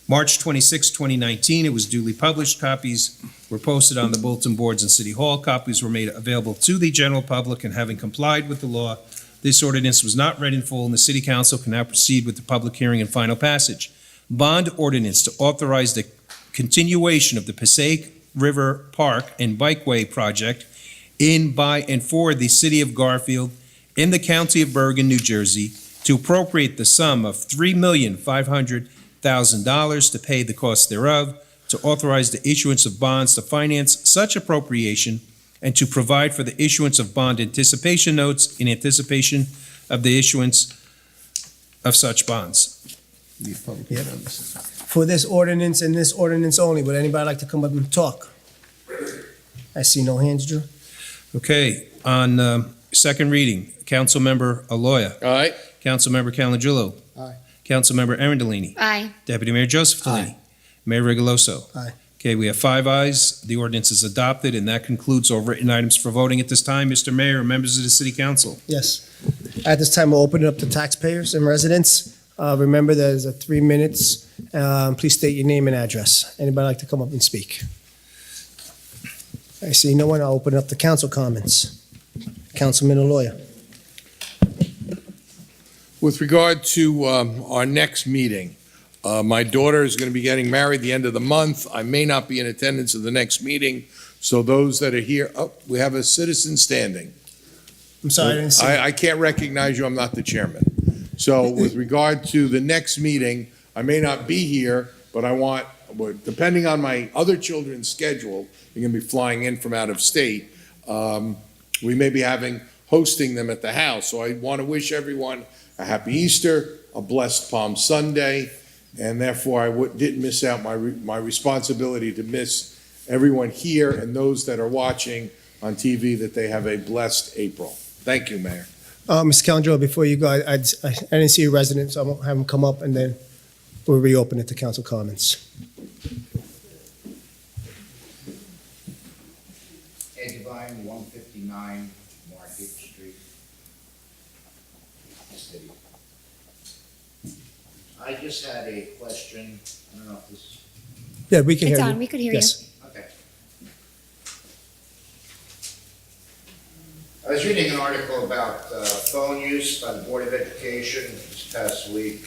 March 26, 2019. It was duly published. Copies were posted on the bulletin boards in City Hall. Copies were made available to the general public, and having complied with the law, this ordinance was not read in full, and the City Council can now proceed with the public hearing and final passage. Bond ordinance to authorize the continuation of the Passaic River Park and Bikeway project in, by, and for the City of Garfield in the County of Bergen, New Jersey, to appropriate the sum of $3,500,000 to pay the cost thereof, to authorize the issuance of bonds to finance such appropriation, and to provide for the issuance of bond anticipation notes in anticipation of the issuance of such bonds. Yep. For this ordinance and this ordinance only, would anybody like to come up and talk? I see no hands, Drew. Okay, on second reading, Councilmember Aloya. Aye. Councilmember Calendrillo. Aye. Councilmember Arundellini. Aye. Deputy Mayor Joseph Delaney. Mayor Rigoloso. Aye. Okay, we have 5 ayes. The ordinance is adopted, and that concludes all written items for voting at this time. Mr. Mayor, members of the City Council. Yes. At this time, we'll open it up to taxpayers and residents. Remember, there's 3 minutes. Please state your name and address. Anybody like to come up and speak? I see no one. I'll open it up to council comments. Councilman Aloya. With regard to our next meeting, my daughter is going to be getting married the end of the month. I may not be in attendance at the next meeting, so those that are here, oh, we have a citizen standing. I'm sorry, I didn't see. I can't recognize you, I'm not the chairman. So with regard to the next meeting, I may not be here, but I want, depending on my other children's schedule, they're going to be flying in from out of state. We may be hosting them at the house, so I want to wish everyone a happy Easter, a blessed Palm Sunday, and therefore I didn't miss out my responsibility to miss everyone here and those that are watching on TV that they have a blessed April. Thank you, Mayor. Mr. Calendro, before you go, I didn't see a resident, so I'm going to have him come up, and then we'll reopen it to council comments. Ed Divine, 159 Market Street, City. I just had a question. I don't know if this is Yeah, we can hear It's you. on, we could hear you. Yes. okay. I was reading an article about phone use by the Board of Education this past week.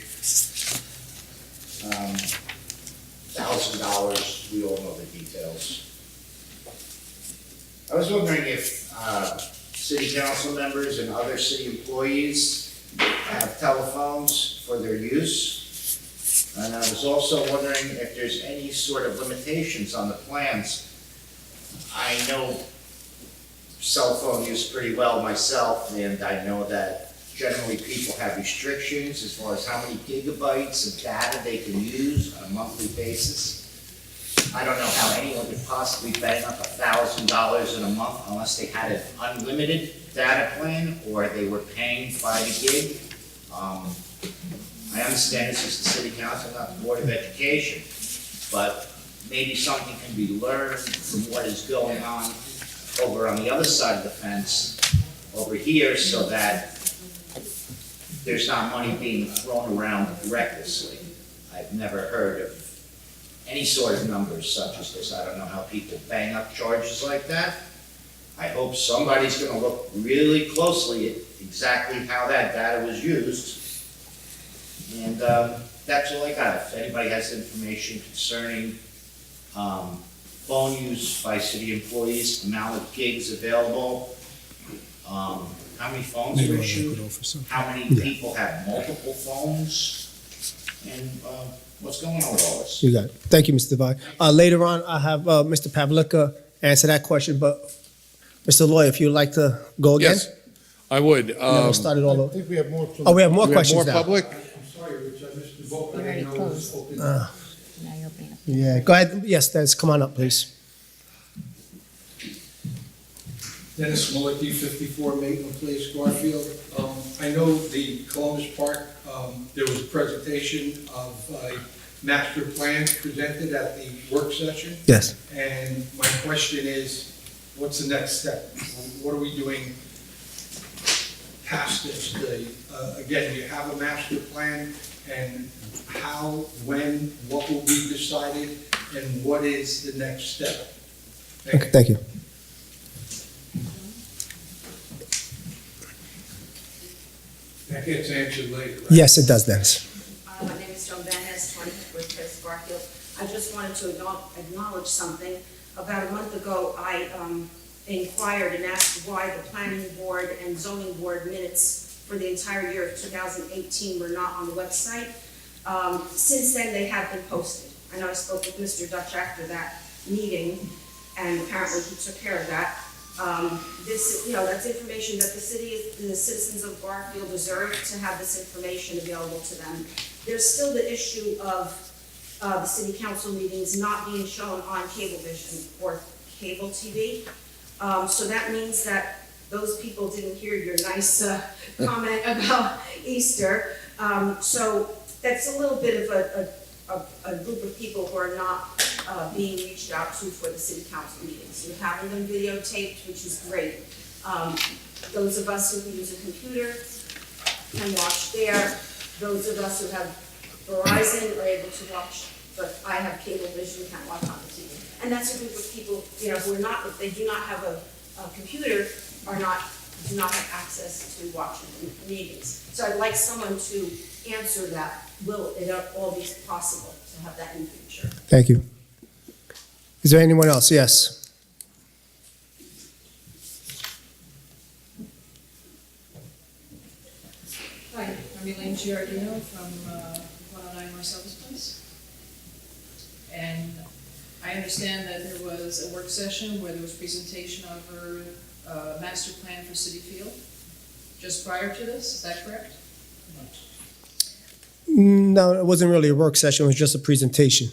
$1,000, we all know the details. I was wondering if city council members and other city employees have telephones for their use. And I was also wondering if there's any sort of limitations on the plans. I know cell phone use pretty well myself, and I know that generally people have restrictions as far as how many gigabytes of data they can use on a monthly basis. I don't know how anyone could possibly bang up $1,000 in a month unless they had an unlimited data plan or they were paying by the gig. I understand this is the city council, not the Board of Education, but maybe something can be learned from what is going on over on the other side of the fence over here so that there's not money being thrown around recklessly. I've never heard of any sort of numbers such as this. I don't know how people bang up charges like that. I hope somebody's gonna look really closely at exactly how that data was used. And that's all I got. If anybody has information concerning phone use by city employees, amount of gigs available, how many phones are issued, how many people have multiple phones, and what's going on with all this? You got it. Thank you, Mr. Devine. Later on, I'll have Mr. Pavlicka answer that question, but Mr. Lawyer, if you'd like to go again? Yes, I would. And then we'll start it all I over. think we have more. Oh, we have more We have questions more now. public? Sorry, Rich, I missed the vote. You already closed. Now you're opening up. Yeah, go ahead. Yes, Dennis, come on up, please. Dennis Mullicky, 54 Maitland Place, Garfield. I know the Columbus Park, there was a presentation of a master plan presented at the work session. Yes. And my question is, what's the next step? What are we doing past this? Again, you have a master plan, and how, when, what will be decided, and what is the next step? Thank Okay, you. thank you. That gets answered later, right? Yes, it does, Dennis. My name is Joan Van Ness, 24th Place, Garfield. I just wanted to acknowledge something. About a month ago, I inquired and asked why the planning board and zoning board minutes for the entire year of 2018 were not on the website. Since then, they have been posted. I know I spoke with Mr. Dutch after that meeting, and apparently he took care of that. That's information that the citizens of Garfield deserve to have this information available to them. There's still the issue of the city council meetings not being shown on Cablevision or cable TV. So that means that those people didn't hear your nice comment about Easter. So that's a little bit of a group of people who are not being reached out to for the city council meetings. You're having them videotaped, which is great. Those of us who use a computer can watch there. Those of us who have Verizon are able to watch, but I have Cablevision, can't watch on the TV. And that's a group of people, who are not, if they do not have a computer, do not have access to watching meetings. So I'd like someone to answer that. Will it all be possible to have that in the future? Thank you. Is there anyone else? Yes. Hi, I'm Elaine Giardino from 109 Marcellus Place. And I understand that there was a work session where there was presentation of her master plan for City Field just prior to this, is that correct? No, it wasn't really a work session. It was just a presentation.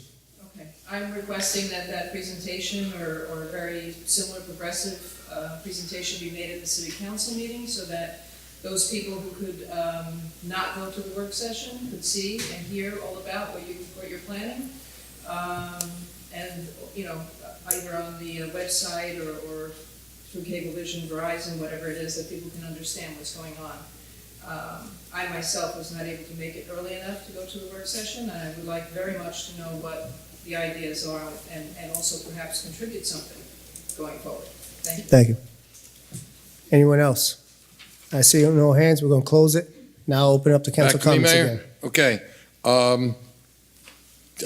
Okay, I'm requesting that that presentation or a very similar progressive presentation be made at the city council meeting so that those people who could not go to the work session could see and hear all about what you're planning. And, either on the website or through Cablevision, Verizon, whatever it is, that people can understand what's going on. I myself was not able to make it early enough to go to the work session, and I would like very much to know what the ideas are and also perhaps contribute something going forward. Thank you. Thank you. Anyone else? I see no hands. We're going to close it. Now I'll open up the council Back to me, comments Mayor? again. Okay.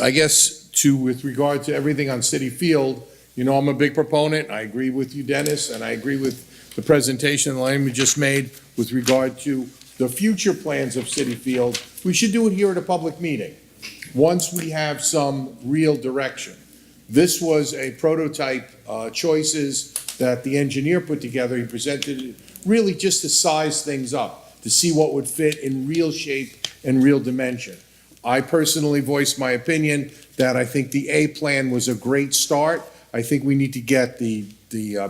I guess with regard to everything on City Field, I'm a big proponent. I agree with you, Dennis, and I agree with the presentation Elaine just made with regard to the future plans of City Field. We should do it here at a public meeting, once we have some real direction. This was a prototype choices that the engineer put together. He presented it really just to size things up, to see what would fit in real shape and real dimension. I personally voiced my opinion that I think the A plan was a great start. I think we need to get the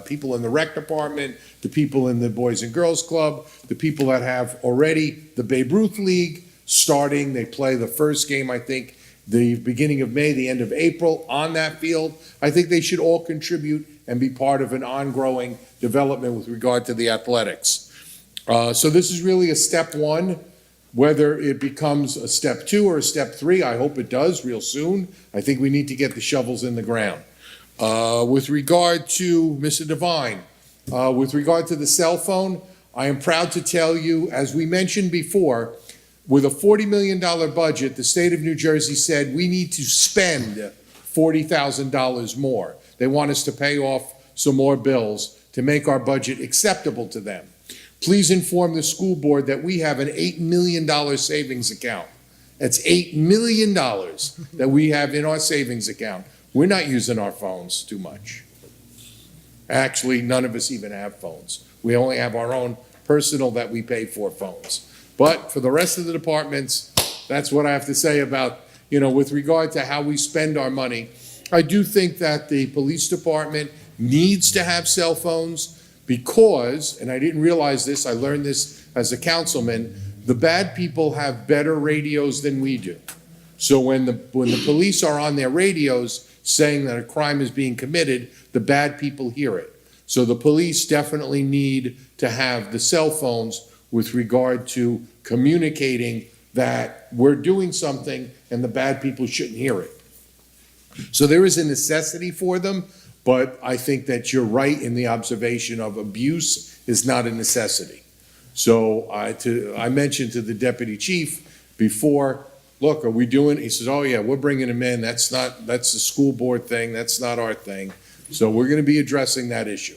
people in the rec department, the people in the Boys and Girls Club, the people that have already the Babe Ruth League, starting. They play the first game, I think, the beginning of May, the end of April on that field. I think they should all contribute and be part of an ongoing development with regard to the athletics. So this is really a step one. Whether it becomes a step 2 or a step 3, I hope it does real soon. I think we need to get the shovels in the ground. With regard to Mr. Devine, with regard to the cell phone, I am proud to tell you, as we mentioned before, with a $40 million budget, the state of New Jersey said we need to spend $40,000 more. They want us to pay off some more bills to make our budget acceptable to them. Please inform the school board that we have an $8 million savings account. That's $8 million that we have in our savings account. We're not using our phones too much. Actually, none of us even have phones. We only have our own personal that we pay for phones. But for the rest of the departments, that's what I have to say about, with regard to how we spend our money. I do think that the police department needs to have cell phones because, and I didn't realize this, I learned this as a councilman, the bad people have better radios than we do. So when the police are on their radios saying that a crime is being committed, the bad people hear it. So the police definitely need to have the cell phones with regard to communicating that we're doing something and the bad people shouldn't hear it. So there is a necessity for them, but I think that you're right in the observation of abuse is not a necessity. So I mentioned to the deputy chief before, look, are we doing, he says, oh yeah, we're bringing him in. That's the school board thing. That's not our thing. So we're going to be addressing that issue.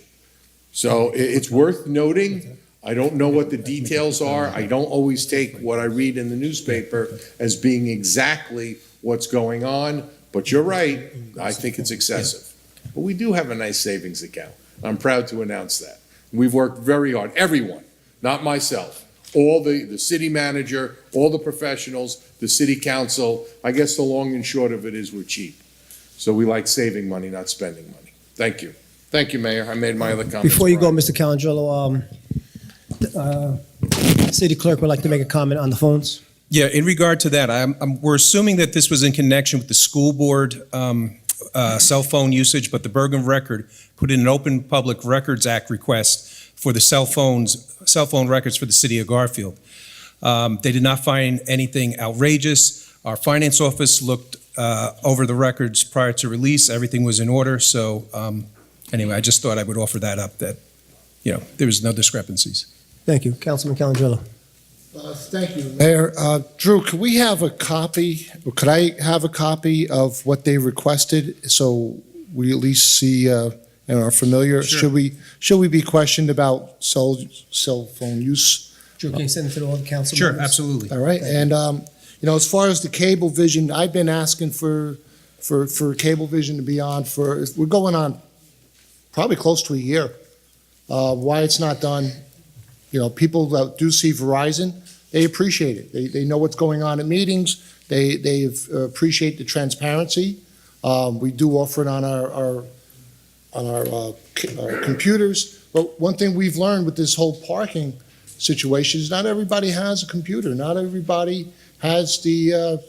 So it's worth noting. I don't know what the details are. I don't always take what I read in the newspaper as being exactly what's going on, but you're right. I think it's excessive. But we do have a nice savings account. I'm proud to announce that. We've worked very hard, everyone, not myself, all the city manager, all the professionals, the city council. I guess the long and short of it is we're cheap. So we like saving money, not spending money. Thank you. Thank you, Mayor. I made my other comments. Before you go, Brian. Mr. Calandrello, city clerk would like to make a comment on the phones. Yeah, in regard to that, we're assuming that this was in connection with the school board cell phone usage, but the Bergen Record put in an Open Public Records Act request for the cell phone records for the city of Garfield. They did not find anything outrageous. Our finance office looked over the records prior to release. Everything was in order. So anyway, I just thought I would offer that up, that there was no discrepancies. Thank you. Councilman Calandrello. Thank you, Mayor. Drew, could we have a copy, or could I have a copy of what they requested so we at least see and are familiar? Sure. Should we be questioned about cell phone use? Drew, can you send it to all the council Sure, members? absolutely. All right, and as far as the cable vision, I've been asking for cable vision to be on we're going on probably close to a year. Why it's not done, people that do see Verizon, they appreciate it. They know what's going on at meetings. They appreciate the transparency. We do offer it on our computers. But one thing we've learned with this whole parking situation is not everybody has a computer. Not everybody has the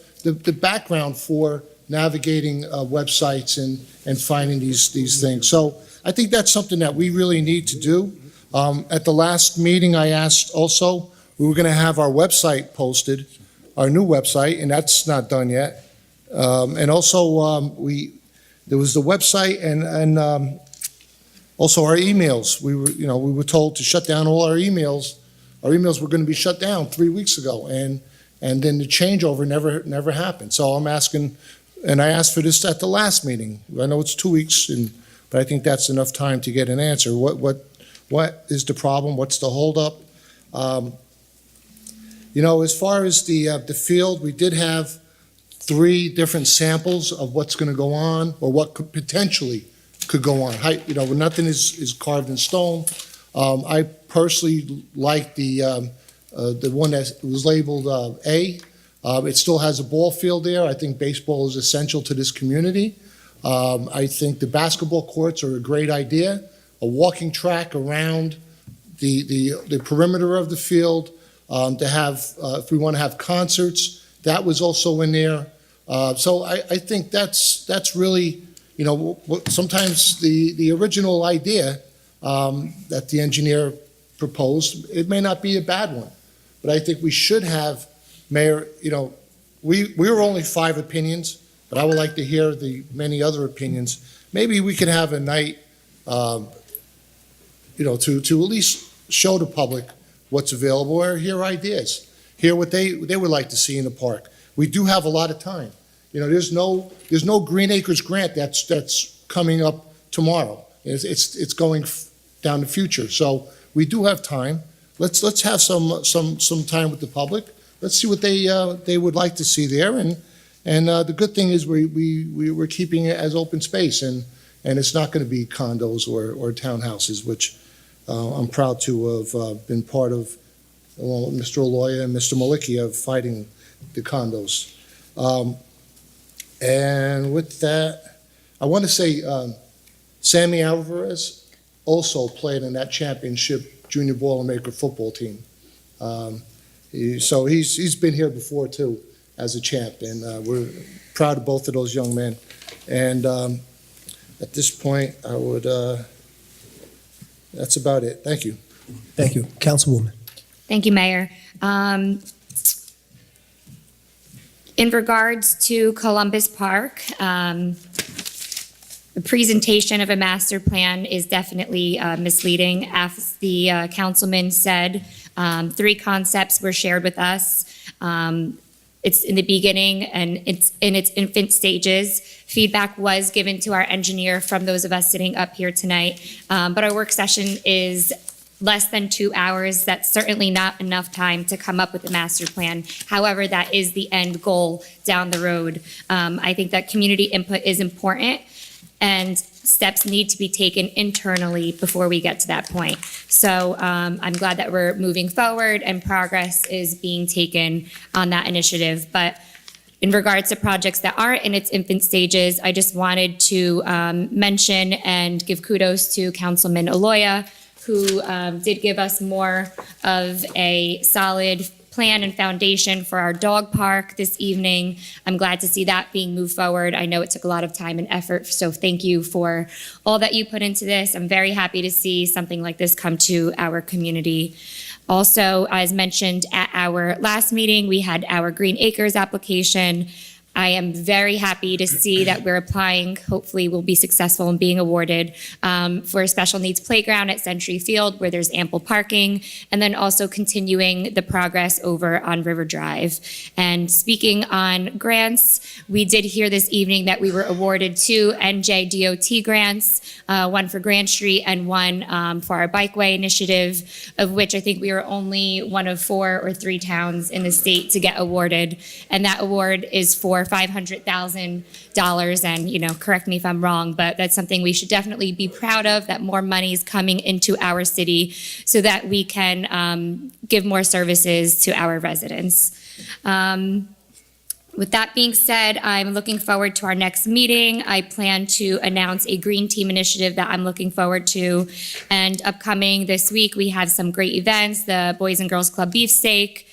background for navigating websites and finding these things. So I think that's something that we really need to do. At the last meeting, I asked also, we were going to have our website posted, our new website, and that's not done yet. And also, there was the website and also our emails. We were told to shut down all our emails. Our emails were going to be shut down 3 weeks ago, and then the changeover never happened. So I'm asking, and I asked for this at the last meeting. I know it's 2 weeks, but I think that's enough time to get an answer. What is the problem? What's the holdup? As far as the field, we did have 3 different samples of what's going to go on or what could potentially could go on. Nothing is carved in stone. I personally like the one that was labeled A. It still has a ball field there. I think baseball is essential to this community. I think the basketball courts are a great idea. A walking track around the perimeter of the field to have, if we want to have concerts, that was also in there. So I think that's really, sometimes the original idea that the engineer proposed, it may not be a bad one. But I think we should have, Mayor, we were only 5 opinions, but I would like to hear the many other opinions. Maybe we could have a night, to at least show the public what's available or hear ideas, hear what they would like to see in the park. We do have a lot of time. There's no Green Acres grant that's coming up tomorrow. It's going down the future. So we do have time. Let's have some time with the public. Let's see what they would like to see there. And the good thing is we're keeping it as open space, and it's not going to be condos or townhouses, which I'm proud to have been part of, along with Mr. Aloya and Mr. Malicki, of fighting the condos. And with that, I want to say Sammy Alvarez also played in that championship junior Boilermaker football team. So he's been here before too as a champ, and we're proud of both of those young men. And at this point, I would, that's about it. Thank you. Thank you. Councilwoman. Thank you, Mayor. In regards to Columbus Park, the presentation of a master plan is definitely misleading. As the councilman said, 3 concepts were shared with us. It's in the beginning and it's in its infant stages. Feedback was given to our engineer from those of us sitting up here tonight, but our work session is less than 2 hours. That's certainly not enough time to come up with a master plan. However, that is the end goal down the road. I think that community input is important, and steps need to be taken internally before we get to that point. So I'm glad that we're moving forward and progress is being taken on that initiative. But in regards to projects that aren't in its infant stages, I just wanted to mention and give kudos to Councilman Aloya, who did give us more of a solid plan and foundation for our dog park this evening. I'm glad to see that being moved forward. I know it took a lot of time and effort, so thank you for all that you put into this. I'm very happy to see something like this come to our community. Also, as mentioned at our last meeting, we had our Green Acres application. I am very happy to see that we're applying, hopefully we'll be successful in being awarded for a special needs playground at Century Field where there's ample parking, and then also continuing the progress over on River Drive. And speaking on grants, we did hear this evening that we were awarded 2 NJDOT grants, one for Grand Street and one for our bikeway initiative, of which I think we were only one of 4 or 3 towns in the state to get awarded. And that award is for $500,000, and correct me if I'm wrong, but that's something we should definitely be proud of, that more money is coming into our city so that we can give more services to our residents. With that being said, I'm looking forward to our next meeting. I plan to announce a Green Team initiative that I'm looking forward to. And upcoming this week, we have some great events, the Boys and Girls Club Beefsteak.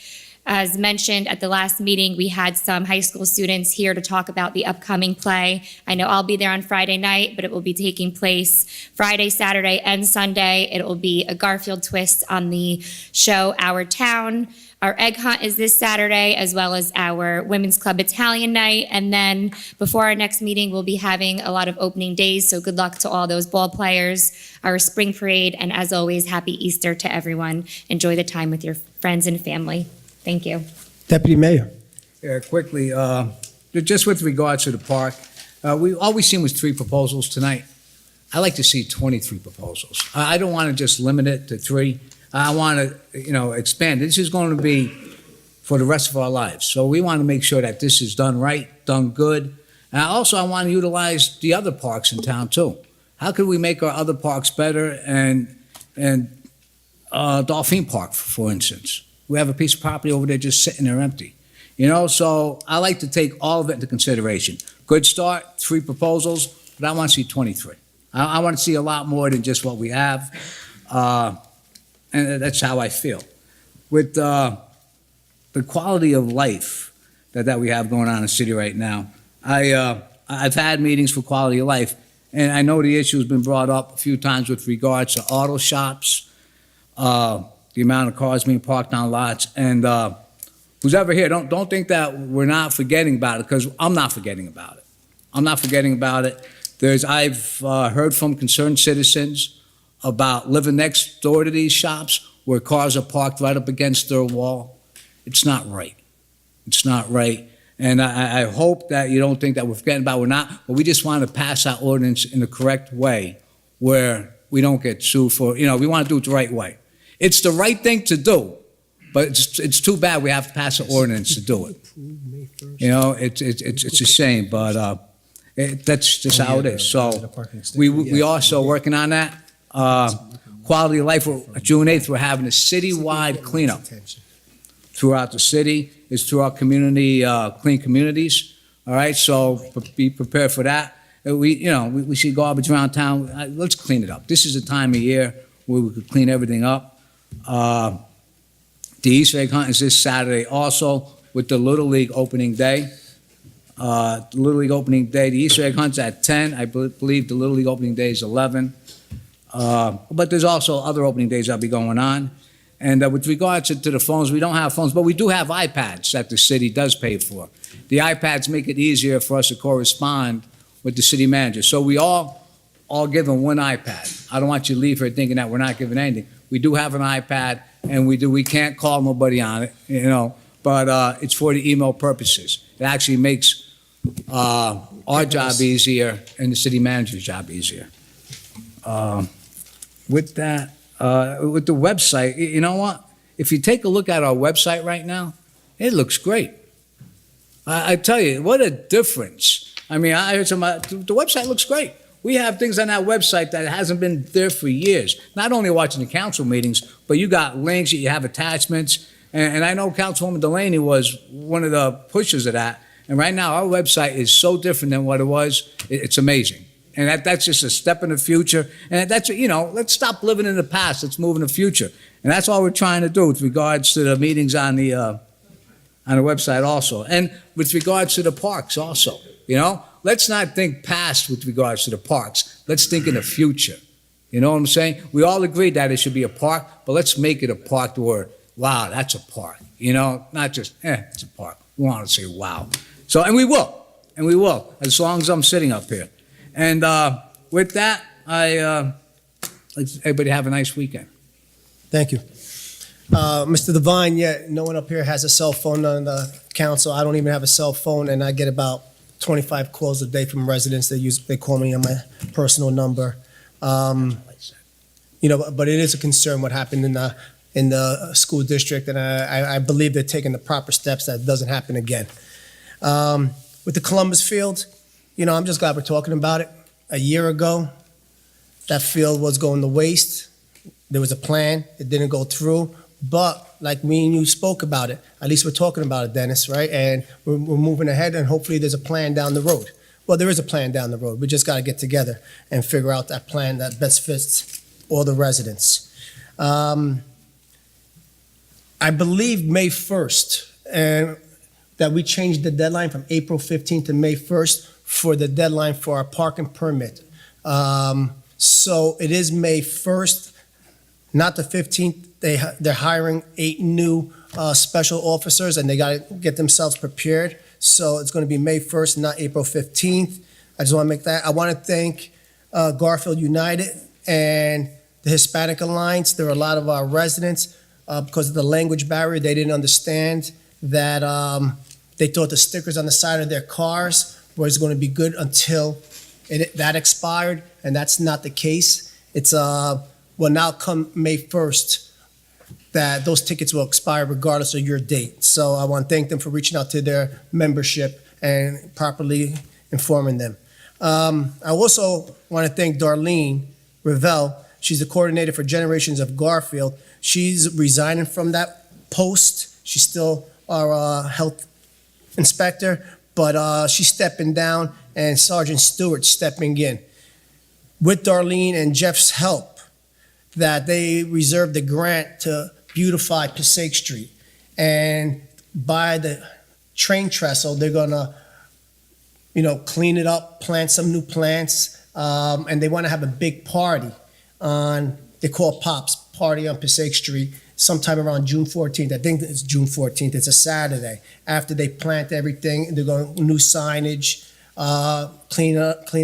As mentioned at the last meeting, we had some high school students here to talk about the upcoming play. I know I'll be there on Friday night, but it will be taking place Friday, Saturday, and Sunday. It will be a Garfield twist on the show Our Town. Our egg hunt is this Saturday, as well as our Women's Club Italian night. And then before our next meeting, we'll be having a lot of opening days, so good luck to all those ball players, our spring parade, and as always, happy Easter to everyone. Enjoy the time with your friends and family. Thank you. Deputy Mayor. Yeah, quickly, just with regards to the park, all we've seen was 3 proposals tonight. I like to see 23 proposals. I don't want to just limit it to 3. I want to, expand. This is going to be for the rest of our lives. So we want to make sure that this is done right, done good. And I want to utilize the other parks in town too. How could we make our other parks better? And Dolphin Park, for instance. We have a piece of property over there just sitting there empty. So I like to take all of it into consideration. Good start, 3 proposals, but I want to see 23. I want to see a lot more than just what we have, and that's how I feel. with the quality of life that we have going on in the city right now, I've had meetings for quality of life, and I know the issue has been brought up a few times with regards to auto shops, the amount of cars being parked on lots, and who's ever here, don't think that we're not forgetting about it, because I'm not forgetting about it. I'm not forgetting about it. I've heard from concerned citizens about living next door to these shops where cars are parked right up against their wall. It's not right. It's not right. And I hope that you don't think that we're forgetting about it. We're not, but we just want to pass our ordinance in the correct way where we don't get sued for, we want to do it the right way. It's the right thing to do, but it's too bad we have to pass an ordinance to do it. It's a shame, but that's just how it is. So we also working on that. Quality of life, June 8th, we're having a citywide cleanup throughout the city. It's through our community, clean communities. All right, so be prepared for that. We see garbage around town. Let's clean it up. This is the time of year where we could clean everything up. The Easter egg hunt is this Saturday also with the Little League opening day. The Little League opening day, the Easter egg hunt's at 10. I believe the Little League opening day is 11. But there's also other opening days that'll be going on. And with regards to the phones, we don't have phones, but we do have iPads that the city does pay for. The iPads make it easier for us to correspond with the city manager. So we all give them one iPad. I don't want you to leave here thinking that we're not giving anything. We do have an iPad, and we can't call nobody on it, but it's for the email purposes. It actually makes our job easier and the city manager's job easier. With that, with the website, you know what? If you take a look at our website right now, it looks great. I tell you, what a difference. I mean, I heard the website looks great. We have things on that website that hasn't been there for years. Not only watching the council meetings, but you got links, you have attachments, and I know Councilwoman Delaney was one of the pushers of that. And right now, our website is so different than what it was. It's amazing. And that's just a step in the future. And that's, let's stop living in the past. Let's move in the future. And that's all we're trying to do with regards to the meetings on the website also. And with regards to the parks also, let's not think past with regards to the parks. Let's think in the future. You know what I'm saying? We all agree that it should be a park, but let's make it a park where, wow, that's a park. Not just, it's a park. We want to say, wow. So, and we will, as long as I'm sitting up here. And with that, let everybody have a nice weekend. Thank you. Mr. Devine, no one up here has a cell phone on the council. I don't even have a cell phone, and I get about 25 calls a day from residents. They call me on my personal number. But it is a concern what happened in the school district, and I believe they're taking the proper steps that it doesn't happen again. With the Columbus field, I'm just glad we're talking about it. A year ago, that field was going to waste. There was a plan. It didn't go through. But like me and you spoke about it, at least we're talking about it, Dennis, right? And we're moving ahead, and hopefully there's a plan down the road. Well, there is a plan down the road. We just got to get together and figure out that plan that best fits all the residents. I believe May 1st, and that we changed the deadline from April 15th to May 1st for the deadline for our parking permit. So it is May 1st, not the 15th. They're hiring 8 new special officers, and they got to get themselves prepared. So it's going to be May 1st, not April 15th. I just want to make that. I want to thank Garfield United and the Hispanic Alliance. There are a lot of our residents, because of the language barrier, they didn't understand that they thought the stickers on the side of their cars was going to be good until that expired, and that's not the case. It's now come May 1st that those tickets will expire regardless of your date. So I want to thank them for reaching out to their membership and properly informing them. I also want to thank Darlene Ravel. She's the coordinator for Generations of Garfield. She's resigning from that post. She's still our health inspector, but she's stepping down, and Sergeant Stewart stepping in. With Darlene and Jeff's help, that they reserved the grant to beautify Passaic Street. And by the train trestle, they're gonna, clean it up, plant some new plants, and they want to have a big party on, they call Pops, Party on Passaic Street, sometime around June 14th. I think it's June 14th. It's a Saturday. After they plant everything, they're going new signage, clean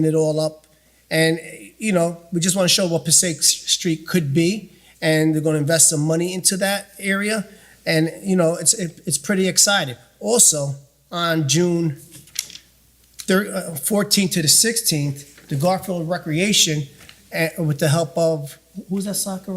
it all up. And, we just want to show what Passaic Street could be. And they're going to invest some money into that area. And, it's pretty exciting. Also, on June 14th to the 16th, the Garfield Recreation, with the help of, who's that soccer?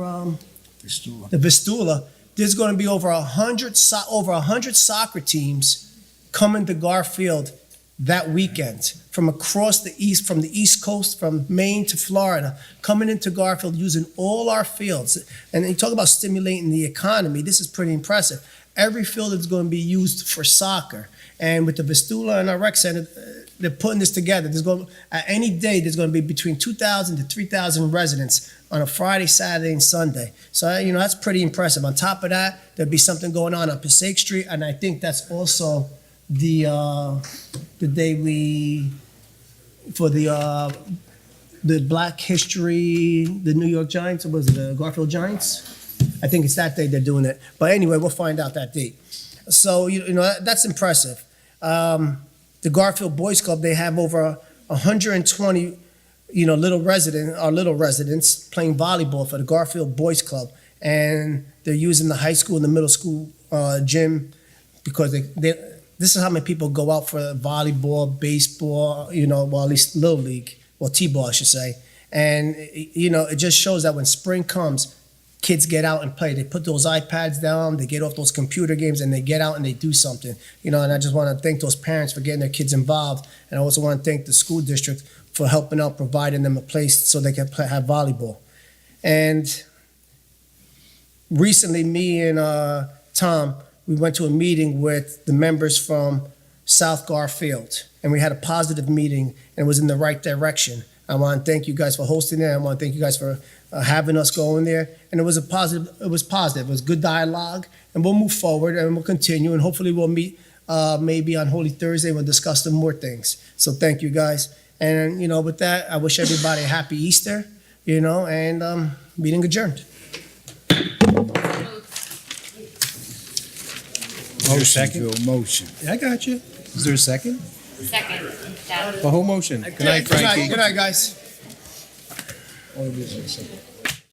The Vistula. There's going to be over 100 soccer teams coming to Garfield that weekend from across the east, from the East Coast, from Maine to Florida, coming into Garfield using all our fields. And you talk about stimulating the economy. This is pretty impressive. Every field is going to be used for soccer. And with the Vistula and our rec center, they're putting this together. At any day, there's going to be between 2,000 to 3,000 residents on a Friday, Saturday, and Sunday. So, that's pretty impressive. On top of that, there'll be something going on Passaic Street, and I think that's also the day for the Black History, the New York Giants, or was it the Garfield Giants? I think it's that day they're doing it. But anyway, we'll find out that date. So, that's impressive. The Garfield Boys Club, they have over 120, little residents playing volleyball for the Garfield Boys Club. And they're using the high school and the middle school gym because this is how many people go out for volleyball, baseball, well, at least Little League, well, T-ball, I should say. And, it just shows that when spring comes, kids get out and play. They put those iPads down, they get off those computer games, and they get out and they do something. And I just want to thank those parents for getting their kids involved. And I also want to thank the school district for helping out, providing them a place so they can have volleyball. And recently, me and Tom, we went to a meeting with the members from South Garfield, and we had a positive meeting, and it was in the right direction. I want to thank you guys for hosting it. I want to thank you guys for having us go in there. And it was positive. It was good dialogue, and we'll move forward and we'll continue, and hopefully we'll meet maybe on Holy Thursday and we'll discuss some more things. So thank you guys. And, with that, I wish everybody a happy Easter, and meeting adjourned. Motion. I got you. Is there a second? Second. The whole motion. Good night, Frankie. Good night, guys. Oh, this is a second.